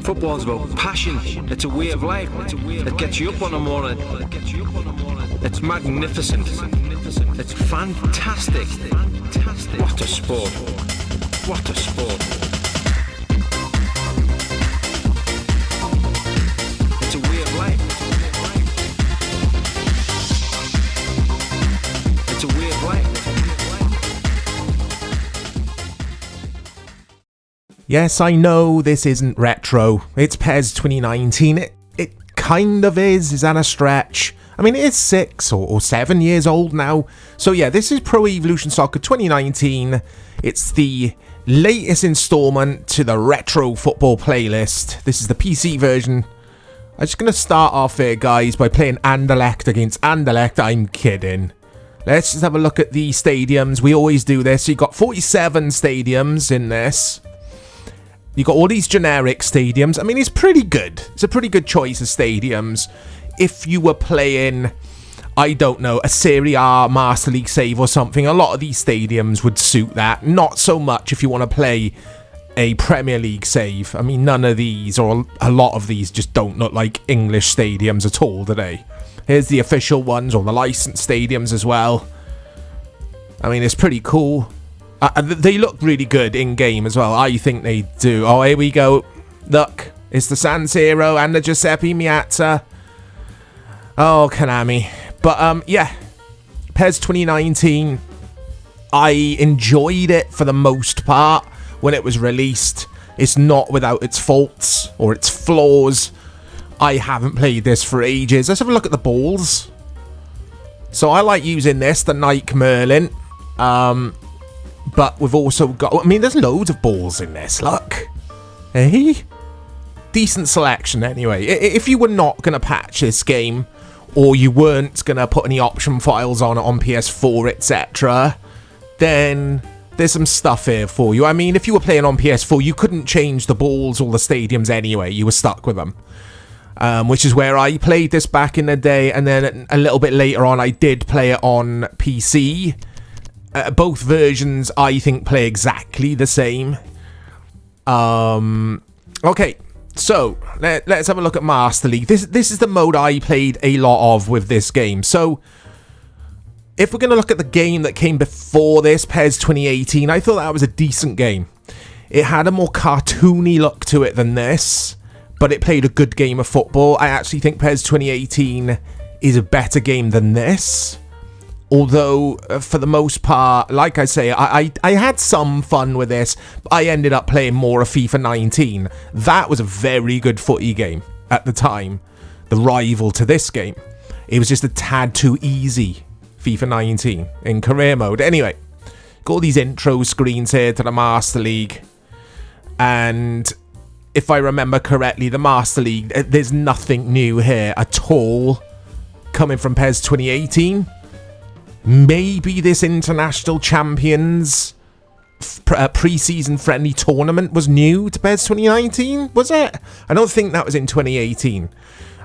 Football's about passion. It's a way of life. It gets you up on the morning. It's magnificent. It's fantastic. What a sport. What a sport. It's a way of life. It's a way of life. Yes, I know this isn't retro. It's PES 2019. It kind of is. Is that a stretch? I mean, it is 6 or 7 years old now. So yeah, this is Pro Evolution Soccer 2019. It's the latest installment to the Retro Football playlist. This is the PC version. I'm just going to start off here, guys, by playing Anderlecht against Anderlecht. I'm kidding. Let's just have a look at the stadiums. We always do this. So you've got 47 stadiums in this. You've got all these generic stadiums. I mean, it's pretty good. It's a pretty good choice of stadiums. If you were playing, I don't know, a Serie A Master League save or something, a lot of these stadiums would suit that. Not so much if you want to play a Premier League save. I mean, none of these, or a lot of these, just don't look like English stadiums at all, do they? Here's the official ones, or the licensed stadiums as well. I mean, it's pretty cool. They look really good in-game as well. I think they do. Oh, here we go. Look, it's the San Siro and the Giuseppe Meazza. Oh, Konami. But, yeah. PES 2019. I enjoyed it for the most part when it was released. It's not without its faults or its flaws. I haven't played this for ages. Let's have a look at the balls. So I like using this, the Nike Merlin. But we've also got... I mean, there's loads of balls in this, look. Hey? Decent selection, anyway. If you were not going to patch this game, or you weren't going to put any option files on it on PS4, etc., then there's some stuff here for you. I mean, if you were playing on PS4, you couldn't change the balls or the stadiums anyway. You were stuck with them. Which is where I played this back in the day, and then a little bit later on, I did play it on PC. Both versions, I think, play exactly the same. Okay, so let's have a look at Master League. This is the mode I played a lot of with this game. So, if we're going to look at the game that came before this, PES 2018, I thought that was a decent game. It had a more cartoony look to it than this, but it played a good game of football. I actually think PES 2018 is a better game than this. Although, for the most part, like I say, I had some fun with this, but I ended up playing more of FIFA 19. That was a very good footy game at the time, the rival to this game. It was just a tad too easy, FIFA 19, in career mode. Anyway, got all these intro screens here to the Master League. And if I remember correctly, the Master League, there's nothing new here at all coming from PES 2018. Maybe this International Champions pre-season friendly tournament was new to PES 2019, was it? I don't think that was in 2018.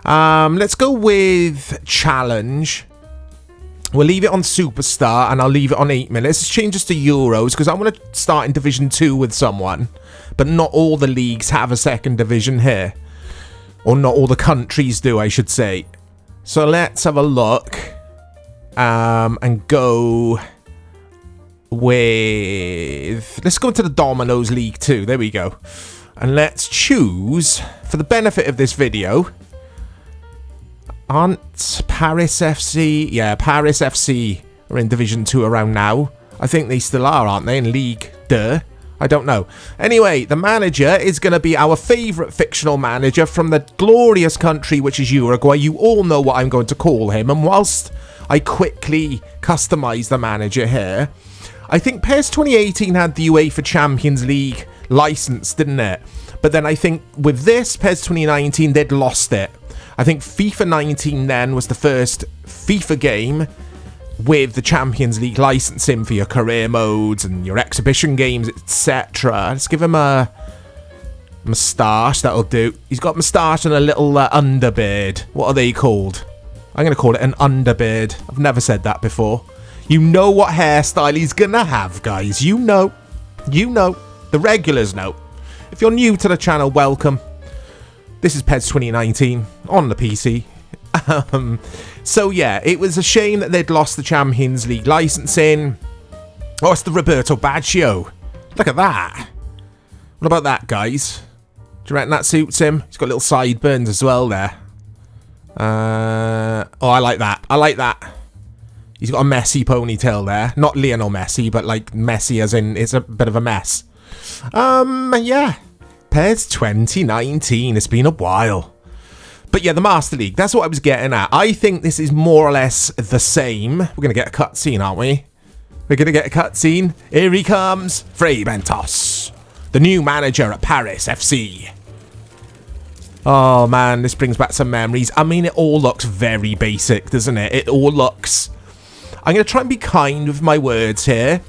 Let's go with Challenge. We'll leave it on Superstar, and I'll leave it on 8 minutes. Let's change this to Euros, because I want to start in Division 2 with someone. But not all the leagues have a second division here. Or not all the countries do, I should say. So let's have a look. And go with... Let's go to the Domino's League 2. There we go. And let's choose, for the benefit of this video... Aren't Paris FC... Yeah, Paris FC are in Division 2 around now. I think they still are, aren't they? In League 2. I don't know. Anyway, the manager is going to be our favourite fictional manager from the glorious country, which is Uruguay. You all know what I'm going to call him. And whilst I quickly customise the manager here, I think PES 2018 had the UEFA Champions League license, didn't it? But then I think with this, PES 2019, they'd lost it. I think FIFA 19 then was the first FIFA game with the Champions League licensing for your career modes and your exhibition games, etc. Let's give him a moustache, that'll do. He's got a moustache and a little underbeard. What are they called? I'm going to call it an underbeard. I've never said that before. You know what hairstyle he's going to have, guys. You know. You know. The regulars know. If you're new to the channel, welcome. This is PES 2019 on the PC. So yeah, it was a shame that they'd lost the Champions League licensing. Oh, it's the Roberto Baggio. Look at that. What about that, guys? Do you reckon that suits him? He's got little sideburns as well there. Oh, I like that. I like that. He's got a messy ponytail there. Not Lionel Messi, but like Messi as in it's a bit of a mess. Yeah. PES 2019. It's been a while. But yeah, the Master League. That's what I was getting at. I think this is more or less the same. We're going to get a cutscene, aren't we? We're going to get a cutscene. Here he comes. Frei Bentos, the new manager at Paris FC. Oh man, this brings back some memories. I mean, it all looks very basic, doesn't it? It all looks... I'm going to try and be kind with my words here,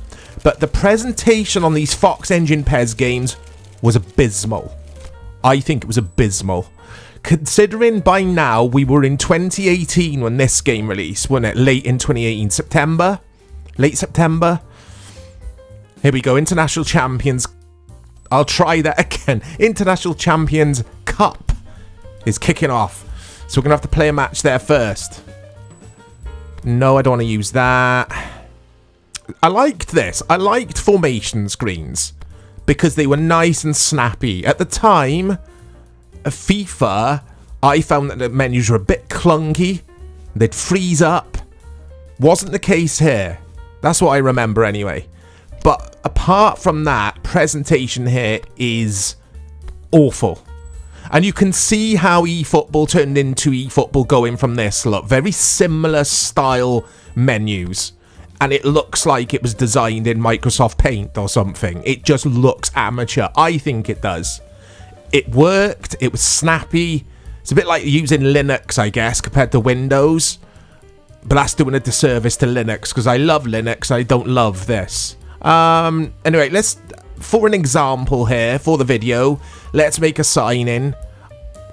but the presentation on these Fox Engine PES games was abysmal. I think it was abysmal. Considering by now we were in 2018 when this game released, wasn't it? Late in 2018, September? Late September? Here we go, International Champions. I'll try that again. International Champions Cup is kicking off. So we're going to have to play a match there first. No, I don't want to use that. I liked this. I liked formation screens because they were nice and snappy. At the time of FIFA, I found that the menus were a bit clunky. They'd freeze up. Wasn't the case here. That's what I remember anyway. But apart from that, presentation here is awful. And you can see how eFootball turned into eFootball going from this. Look, very similar style menus. And it looks like it was designed in Microsoft Paint or something. It just looks amateur. I think it does. It worked. It was snappy. It's a bit like using Linux, I guess, compared to Windows. But that's doing a disservice to Linux because I love Linux. I don't love this. Anyway, let's... For an example here, for the video, let's make a sign-in.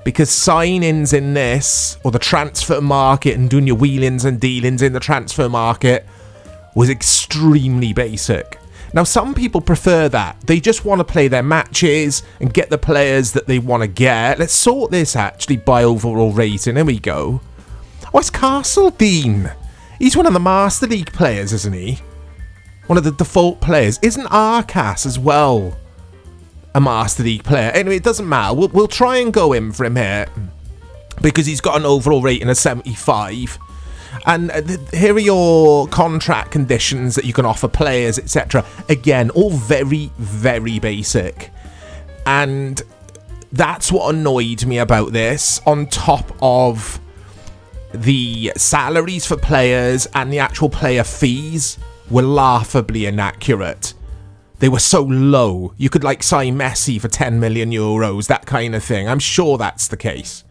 Because sign-ins in this, or the transfer market and doing your wheelings and dealings in the transfer market, was extremely basic. Now, some people prefer that. They just want to play their matches and get the players that they want to get. Let's sort this, actually, by overall rating. Here we go. Oh, it's Castledine. He's one of the Master League players, isn't he? One of the default players. Isn't Arcas as well a Master League player? Anyway, it doesn't matter. We'll try and go in for him here because he's got an overall rating of 75. And here are your contract conditions that you can offer players, etc. Again, all very, very basic. And that's what annoyed me about this, on top of the salaries for players and the actual player fees were laughably inaccurate. They were so low. You could like sign Messi for 10 million euros, that kind of thing. I'm sure that's the case.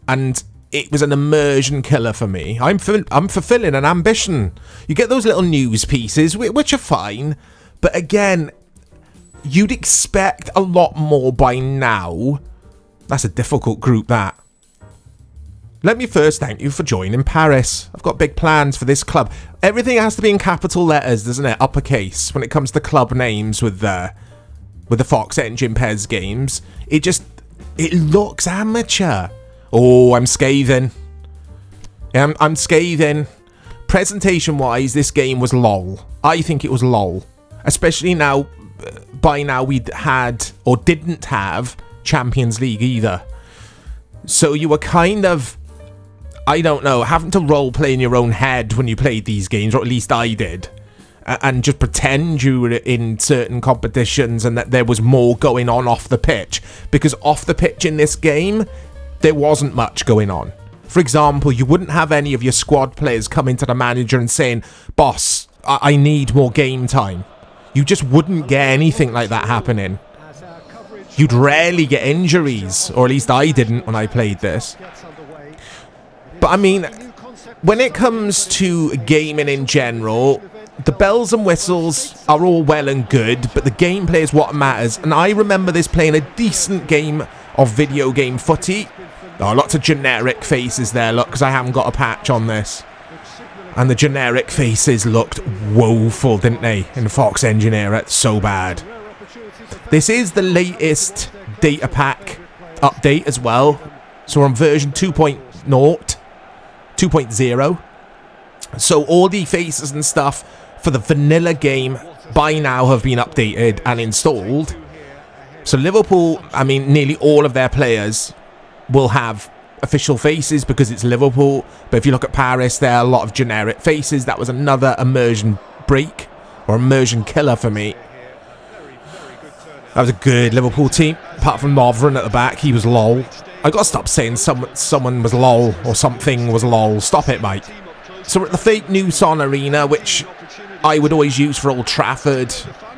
And it was an immersion killer for me. I'm fulfilling an ambition. You get those little news pieces, which are fine. But again, you'd expect a lot more by now. That's a difficult group, that. Let me first thank you for joining Paris. I've got big plans for this club. Everything has to be in capital letters, doesn't it? Uppercase when it comes to club names with the Fox Engine PES games. It looks amateur. Oh, I'm scathing. I'm scathing. Presentation-wise, this game was lol. I think it was lol. Especially now, by now we'd had, or didn't have, Champions League either. So you were kind of, I don't know, having to role-play in your own head when you played these games, or at least I did. And just pretend you were in certain competitions and that there was more going on off the pitch. Because off the pitch in this game, there wasn't much going on. For example, you wouldn't have any of your squad players coming to the manager and saying, "Boss, I need more game time." You just wouldn't get anything like that happening. You'd rarely get injuries, or at least I didn't when I played this. But I mean, when it comes to gaming in general, the bells and whistles are all well and good, but the gameplay is what matters. And I remember this playing a decent game of video game footy. Oh, lots of generic faces there, look, because I haven't got a patch on this. And the generic faces looked woeful, didn't they? In the Fox Engine era, it's so bad. This is the latest data pack update as well. So we're on version 2.0, 2.0. So all the faces and stuff for the vanilla game by now have been updated and installed. So Liverpool, I mean, nearly all of their players will have official faces because it's Liverpool. But if you look at Paris, there are a lot of generic faces. That was another immersion break or immersion killer for me. That was a good Liverpool team. Apart from Lovren at the back, he was lol. I gotta stop saying someone was lol or something was lol. Stop it, mate. So we're at the fake Newson Arena, which I would always use for Old Trafford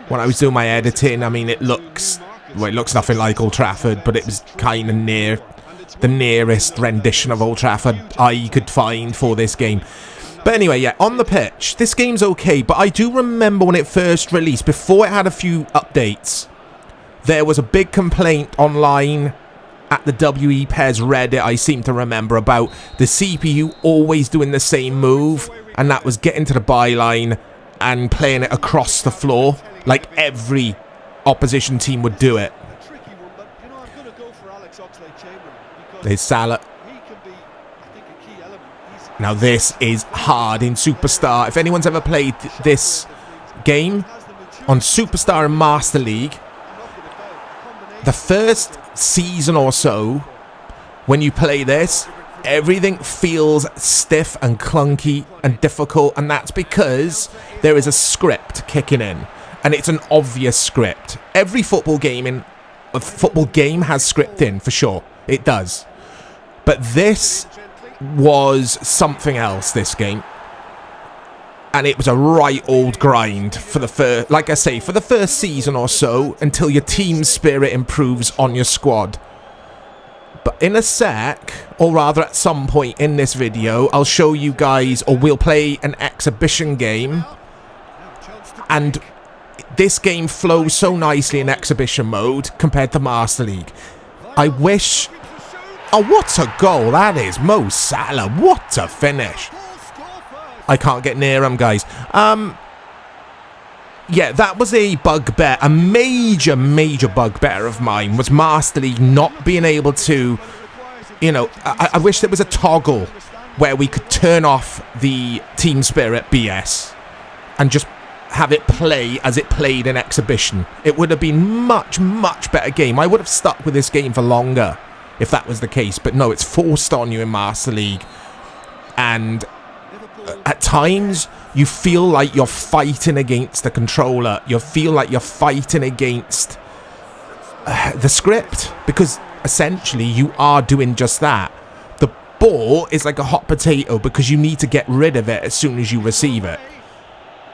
when I was doing my editing. I mean, it looks nothing like Old Trafford, but it was kind of near the nearest rendition of Old Trafford I could find for this game. But anyway, yeah, on the pitch, this game's okay, but I do remember when it first released, before it had a few updates, there was a big complaint online at the WE PES Reddit, I seem to remember, about the CPU always doing the same move, and that was getting to the byline and playing it across the floor, like every opposition team would do it. There's Salah. Now this is hard in Superstar. If anyone's ever played this game on Superstar and Master League, the first season or so, when you play this, everything feels stiff and clunky and difficult, and that's because there is a script kicking in, and it's an obvious script. Every football game has script in, for sure. It does. But this was something else, this game. And it was a right old grind for the first, like I say, for the first season or so, until your team spirit improves on your squad. But in a sec, or rather at some point in this video, I'll show you guys, or we'll play an exhibition game. And this game flows so nicely in exhibition mode compared to Master League. I wish... Oh, what a goal that is. Mo Salah, what a finish. I can't get near him, guys. Yeah, that was a bugbear. A major bugbear of mine was Master League not being able to, you know, I wish there was a toggle where we could turn off the team spirit BS and just have it play as it played in exhibition. It would have been much better game. I would have stuck with this game for longer if that was the case. But no, it's forced on you in Master League. And at times, you feel like you're fighting against the controller. You feel like you're fighting against the script. Because essentially, you are doing just that. The ball is like a hot potato because you need to get rid of it as soon as you receive it.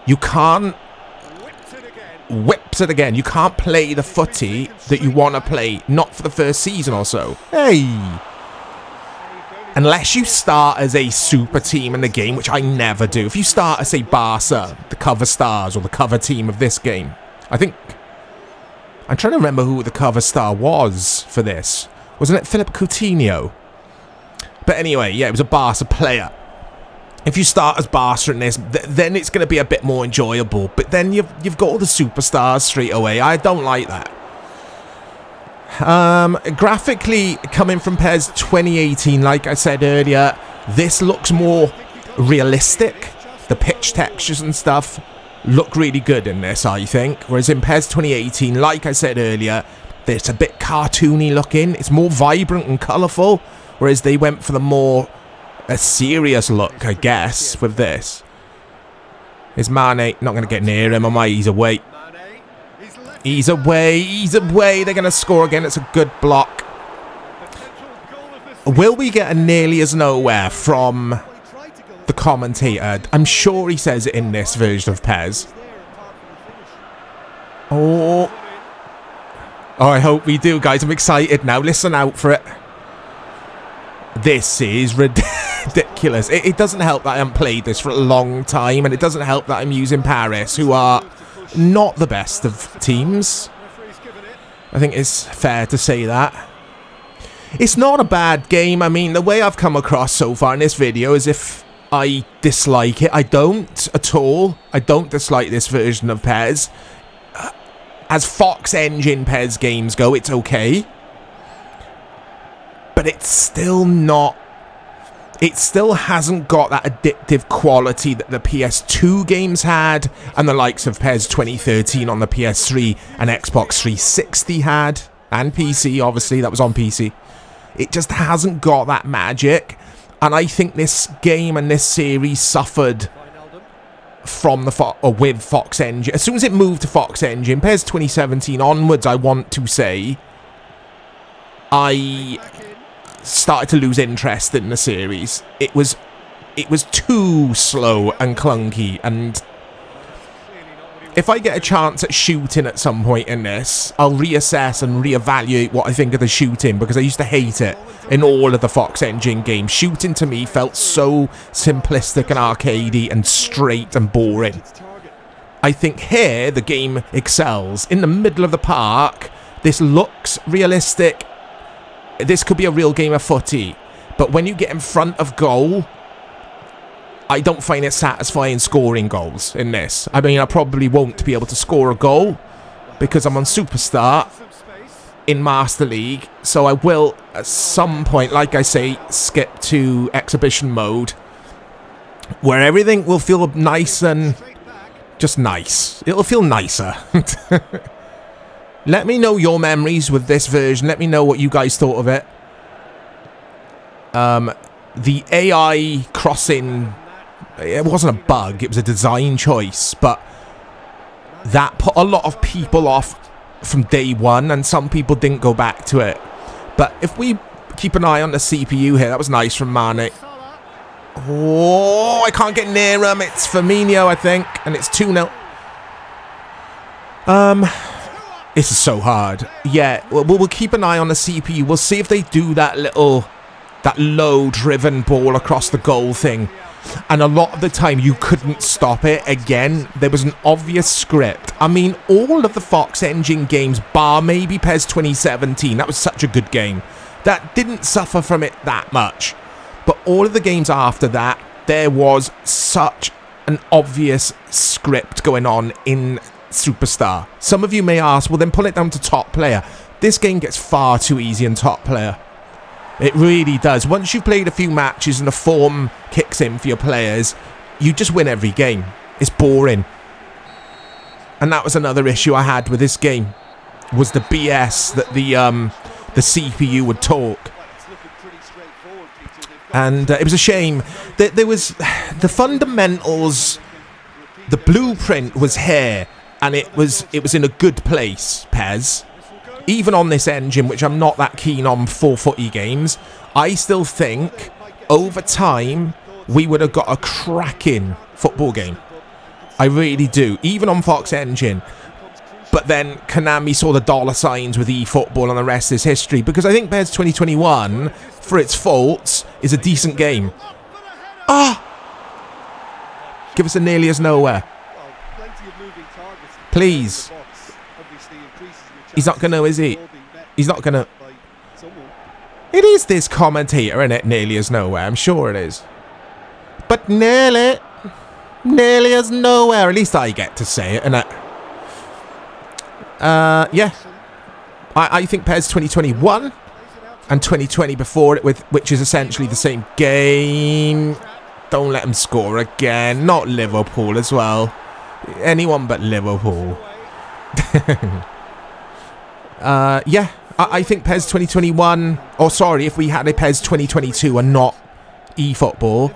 You can't... Whips it again. You can't play the footy that you want to play. Not for the first season or so. Hey! Unless you start as a super team in the game, which I never do. If you start as, say, Barca, the cover stars, or the cover team of this game. I think... I'm trying to remember who the cover star was for this. Wasn't it Philip Coutinho? But anyway, yeah, it was a Barca player. If you start as Barca in this, then it's going to be a bit more enjoyable. But then you've got all the superstars straight away. I don't like that. Graphically, coming from PES 2018, like I said earlier, this looks more realistic. The pitch textures and stuff look really good in this, I think. Whereas in PES 2018, like I said earlier, it's a bit cartoony looking. It's more vibrant and colourful. Whereas they went for the more... a serious look, I guess, with this. Is Mane not going to get near him? Am I? He's away. He's away. He's away. They're going to score again. It's a good block. Will we get a nearly as nowhere from the commentator? I'm sure he says it in this version of PES. Oh, I hope we do, guys. I'm excited now. Listen out for it. This is ridiculous. It doesn't help that I haven't played this for a long time, and it doesn't help that I'm using Paris, who are not the best of teams. I think it's fair to say that. It's not a bad game. I mean, the way I've come across so far in this video is if I dislike it. I don't at all. I don't dislike this version of PES. As Fox Engine PES games go, it's okay. but it's still not. It still hasn't got that addictive quality that the PS2 games had, and the likes of PES 2013 on the PS3 and Xbox 360 had, and PC, obviously, that was on PC. It just hasn't got that magic, and I think this game and this series suffered from with Fox Engine. As soon as it moved to Fox Engine, PES 2017 onwards, I want to say, I started to lose interest in the series. It was too slow and clunky, and if I get a chance at shooting at some point in this, I'll reassess and reevaluate what I think of the shooting, because I used to hate it in all of the Fox Engine games. Shooting to me felt so simplistic and arcadey and straight and boring. I think here the game excels. In the middle of the park, this looks realistic. This could be a real game of footy, but when you get in front of goal, I don't find it satisfying scoring goals in this. I mean, I probably won't be able to score a goal because I'm on Superstar in Master League, so I will at some point, like I say, skip to exhibition mode, where everything will feel nice and just nice. It'll feel nicer. Let me know your memories with this version. Let me know what you guys thought of it. The AI crossing, it wasn't a bug, it was a design choice, but that put a lot of people off from day one, and some people didn't go back to it. But if we keep an eye on the CPU here, that was nice from Mane. Oh, I can't get near him. It's Firmino, I think, and it's 2-0. This is so hard. Yeah, we'll keep an eye on the CPU. We'll see if they do that low-driven ball across the goal thing. And a lot of the time, you couldn't stop it. Again, there was an obvious script. I mean, all of the Fox Engine games, bar maybe PES 2017, that was such a good game. That didn't suffer from it that much. But all of the games after that, there was such an obvious script going on in Superstar. Some of you may ask, well then pull it down to top player. This game gets far too easy in top player. It really does. Once you've played a few matches and the form kicks in for your players, you just win every game. It's boring. And that was another issue I had with this game, was the BS that the CPU would talk. And it was a shame that there was the fundamentals, the blueprint was here, and it was in a good place, PES. Even on this engine, which I'm not that keen on for footy games, I still think over time we would have got a cracking football game. I really do, even on Fox Engine. But then Konami saw the dollar signs with eFootball, and the rest is history. Because I think PES 2021, for its faults, is a decent game. Give us a nearly as nowhere. Please. He's not going to, is he? He's not going to. It is this commentator, isn't it? Nearly as nowhere. I'm sure it is. But nearly as nowhere. At least I get to say it, innit? Yeah. I think PES 2021 and 2020 before it, which is essentially the same game. Don't let them score again. Not Liverpool as well. Anyone but Liverpool. Yeah, I think PES 2021, or sorry, if we had a PES 2022 and not eFootball,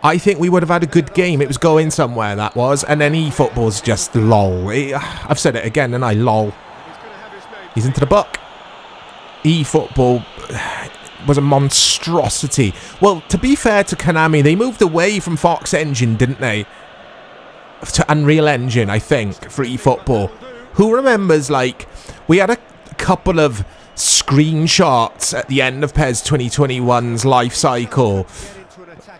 I think we would have had a good game. It was going somewhere, that was. And then eFootball's just lol. I've said it again, and I lol. He's into the buck. eFootball was a monstrosity. Well, to be fair to Konami, they moved away from Fox Engine, didn't they? To Unreal Engine, I think, for eFootball. Who remembers, like, we had a couple of screenshots at the end of PES 2021's life cycle,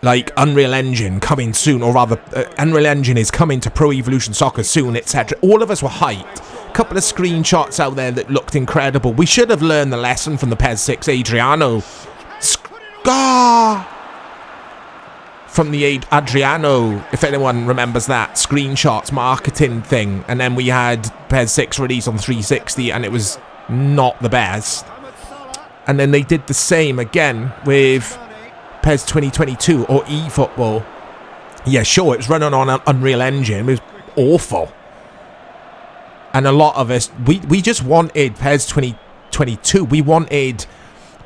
like Unreal Engine coming soon, or rather, Unreal Engine is coming to Pro Evolution Soccer soon, etc. All of us were hyped. A couple of screenshots out there that looked incredible. We should have learned the lesson from the PES 6 Adriano. From the Adriano, if anyone remembers that, screenshots, marketing thing. And then we had PES 6 release on 360, and it was not the best. And then they did the same again with PES 2022 or eFootball. Yeah, sure, it was running on an Unreal Engine. It was awful. And a lot of us, we just wanted PES 2022. We wanted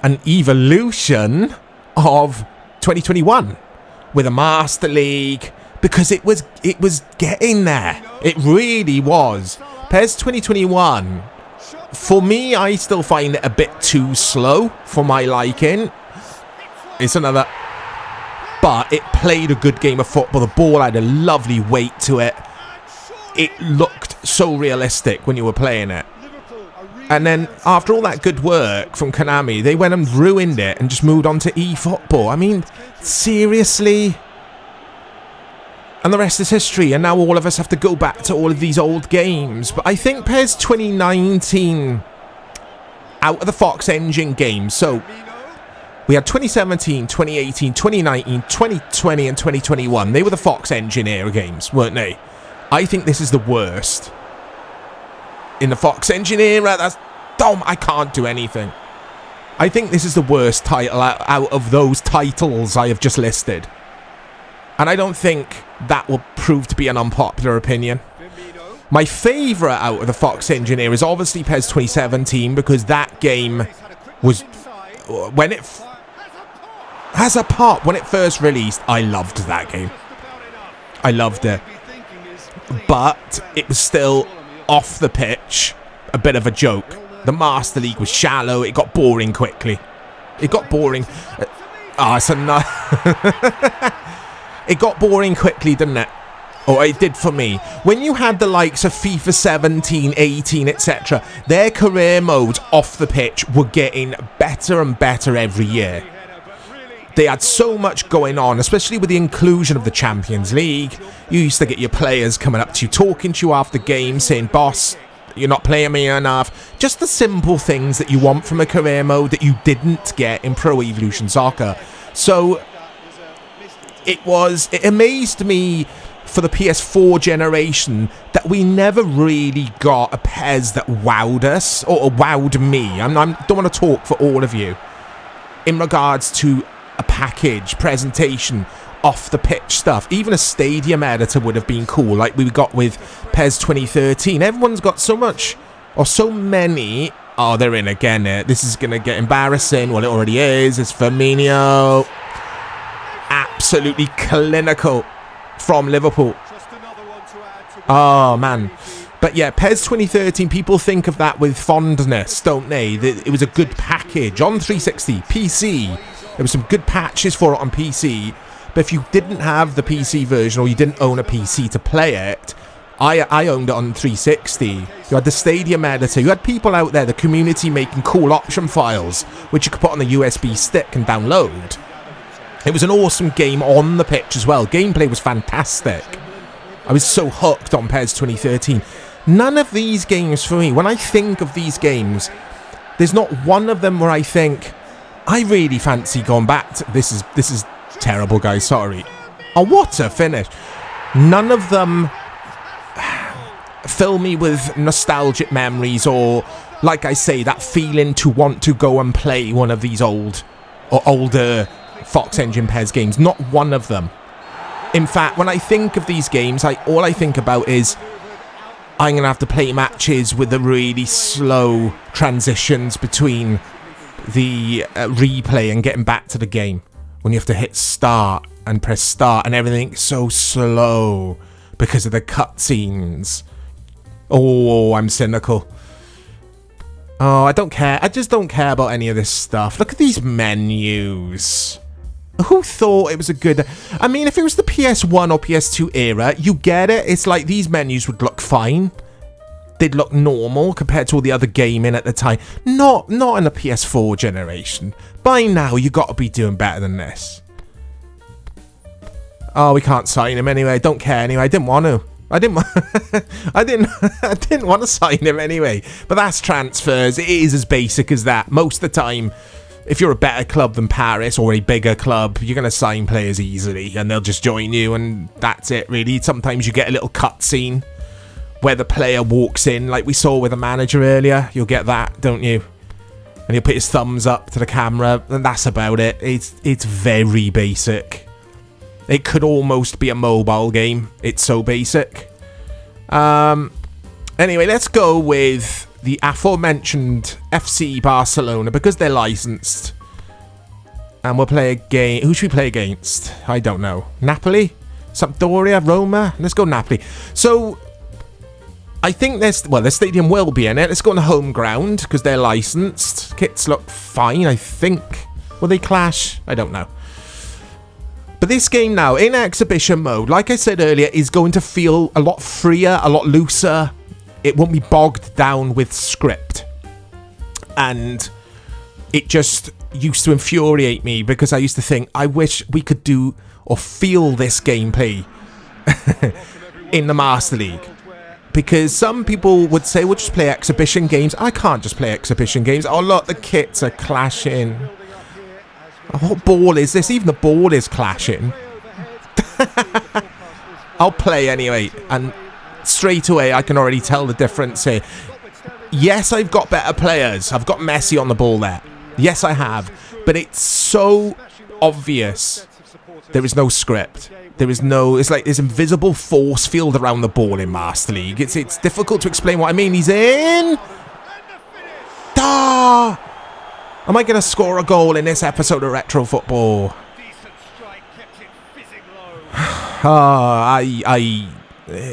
an evolution of 2021 with a Master League, because it was getting there. It really was. PES 2021, for me, I still find it a bit too slow for my liking. It's another... But it played a good game of football. The ball had a lovely weight to it. It looked so realistic when you were playing it. And then, after all that good work from Konami, they went and ruined it and just moved on to eFootball. I mean, seriously? And the rest is history, and now all of us have to go back to all of these old games. But I think PES 2019, out of the Fox Engine games, so we had 2017, 2018, 2019, 2020, and 2021. They were the Fox Engine era games, weren't they? I think this is the worst. In the Fox Engine era, that's dumb. I can't do anything. I think this is the worst title out of those titles I have just listed. And I don't think that will prove to be an unpopular opinion. My favourite out of the Fox Engine era is obviously PES 2017, because that game was... When it... As a pop, when it first released, I loved that game. I loved it. But it was still off the pitch a bit of a joke. The Master League was shallow. It got boring quickly. It got boring. It's a It got boring quickly, didn't it? Or it did for me. When you had the likes of FIFA 17, 18, etc., their career modes off the pitch were getting better and better every year. They had so much going on, especially with the inclusion of the Champions League. You used to get your players coming up to you, talking to you after games, saying, "Boss, you're not playing me enough." Just the simple things that you want from a career mode that you didn't get in Pro Evolution Soccer. So it amazed me for the PS4 generation that we never really got a PES that wowed us, or wowed me. I don't want to talk for all of you in regards to a package, presentation, off the pitch stuff. Even a stadium editor would have been cool, like we got with PES 2013. Everyone's got so much, or so many. Oh, they're in again. This is going to get embarrassing. Well, it already is. It's Firmino. Absolutely clinical from Liverpool. Oh, man. But yeah, PES 2013, people think of that with fondness, don't they? It was a good package on 360, PC. There were some good patches for it on PC. But if you didn't have the PC version, or you didn't own a PC to play it, I owned it on 360. You had the stadium editor. You had people out there, the community, making cool option files, which you could put on the USB stick and download. It was an awesome game on the pitch as well. Gameplay was fantastic. I was so hooked on PES 2013. None of these games for me, when I think of these games, there's not one of them where I think, I really fancy going back to... This is terrible, guys, sorry. Oh, what a finish. None of them fill me with nostalgic memories, or, like I say, that feeling to want to go and play one of these old or older Fox Engine PES games. Not one of them. In fact, when I think of these games, all I think about is I'm going to have to play matches with the really slow transitions between the replay and getting back to the game. When you have to hit start and press start and everything's so slow because of the cutscenes. Oh, I'm cynical. Oh, I don't care. I just don't care about any of this stuff. Look at these menus. Who thought it was a good... I mean, if it was the PS1 or PS2 era, you get it. It's like these menus would look fine. They'd look normal compared to all the other gaming at the time. Not in the PS4 generation. By now, you got to be doing better than this. Oh, we can't sign him anyway. I don't care anyway. I didn't want to. I didn't want to sign him anyway. But that's transfers. It is as basic as that. Most of the time, if you're a better club than Paris or a bigger club, you're going to sign players easily and they'll just join you, and that's it, really. Sometimes you get a little cutscene where the player walks in, like we saw with the manager earlier. You'll get that, don't you? And he'll put his thumbs up to the camera, and that's about it. It's very basic. It could almost be a mobile game. It's so basic. Anyway, let's go with the aforementioned FC Barcelona, because they're licensed. And we'll play a game. Who should we play against? I don't know. Napoli? Sampdoria? Roma? Let's go Napoli. So, I think their stadium will be in it. Let's go on the home ground, because they're licensed. Kits look fine, I think. Will they clash? I don't know. But this game now, in exhibition mode, like I said earlier, is going to feel a lot freer, a lot looser. It won't be bogged down with script. And it just used to infuriate me, because I used to think, I wish we could do or feel this gameplay in the Master League. Because some people would say, we'll just play exhibition games. I can't just play exhibition games. Oh, look, the kits are clashing. Oh, what ball is this? Even the ball is clashing. I'll play anyway. And straight away, I can already tell the difference here. Yes, I've got better players. I've got Messi on the ball there. Yes, I have. But it's so obvious. There is no script. There is no... It's like this invisible force field around the ball in Master League. It's difficult to explain what I mean. He's in. Ah! Am I going to score a goal in this episode of Retro Football?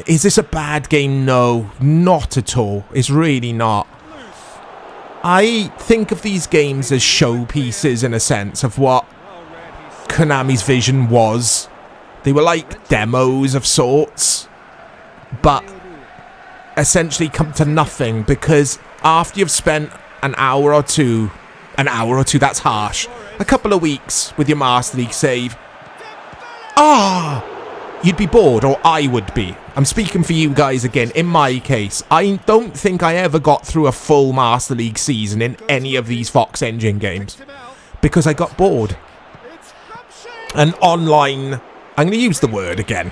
Is this a bad game? No, not at all. It's really not. I think of these games as showpieces in a sense of what Konami's vision was. They were like demos of sorts, but essentially come to nothing, because after you've spent an hour or two, that's harsh, a couple of weeks with your Master League save, you'd be bored, or I would be. I'm speaking for you guys again. In my case, I don't think I ever got through a full Master League season in any of these Fox Engine games, because I got bored. And online, I'm going to use the word again,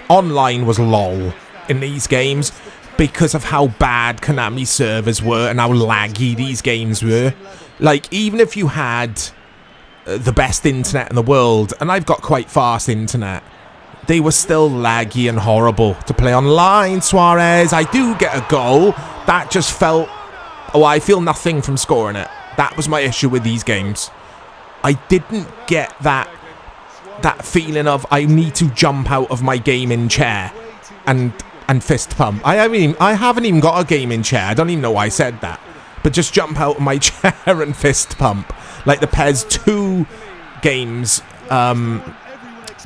online was lol in these games, because of how bad Konami servers were and how laggy these games were. Like, even if you had the best internet in the world, and I've got quite fast internet, they were still laggy and horrible to play online. Suarez, I do get a goal. That just felt... Oh, I feel nothing from scoring it. That was my issue with these games. I didn't get that feeling of I need to jump out of my gaming chair and fist pump. I haven't even got a gaming chair. I don't even know why I said that. But just jump out of my chair and fist pump. Like the PES 2 games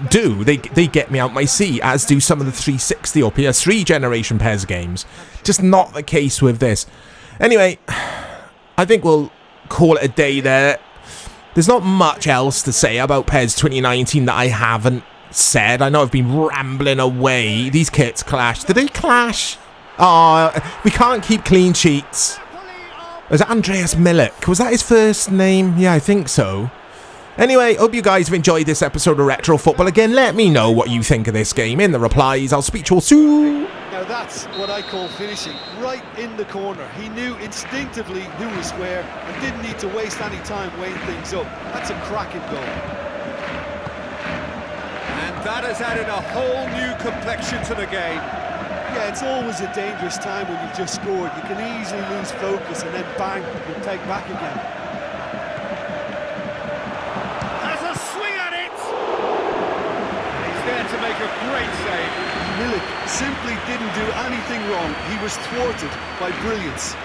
do. They get me out my seat, as do some of the 360 or PS3 generation PES games. Just not the case with this. Anyway, I think we'll call it a day there. There's not much else to say about PES 2019 that I haven't said. I know I've been rambling away. These kits clash. Did they clash? We can't keep clean sheets. Was it Andreas Milik? Was that his first name? Yeah, I think so. Anyway, hope you guys have enjoyed this episode of Retro Football. Again, let me know what you think of this game in the replies. I'll speak to you all soon. Now that's what I call finishing, right in the corner. He knew instinctively who was where and didn't need to waste any time weighing things up. That's a cracking goal. And that has added a whole new complexion to the game. Yeah, it's always a dangerous time when you've just scored. You can easily lose focus and then bang, you'll take back again. Has a swing at it! He's there to make a great save. Milik simply didn't do anything wrong. He was thwarted by brilliance.